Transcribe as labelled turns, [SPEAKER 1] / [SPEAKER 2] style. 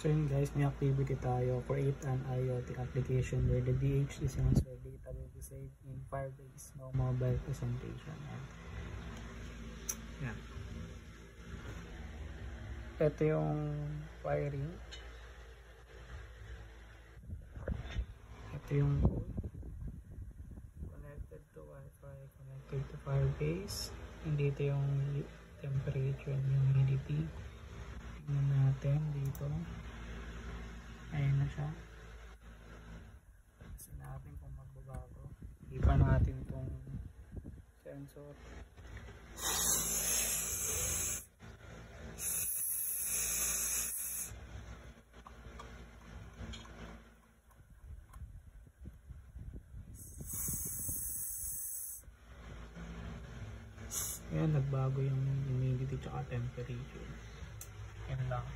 [SPEAKER 1] So yun guys, may activity tayo. Create an IoT application where the DH is once where data will be saved in Firebase. No mobile presentation. Yan. Ito yung wiring. Ito yung code. Connected to Wi-Fi, connected to Firebase. Dito yung temperature and humidity. Tingnan natin dito. Ayan na siya. Kasi natin kung magbabago. Ipa natin tong sensor. Ayan, nagbago yung humidity tsaka temperature. Yan lang.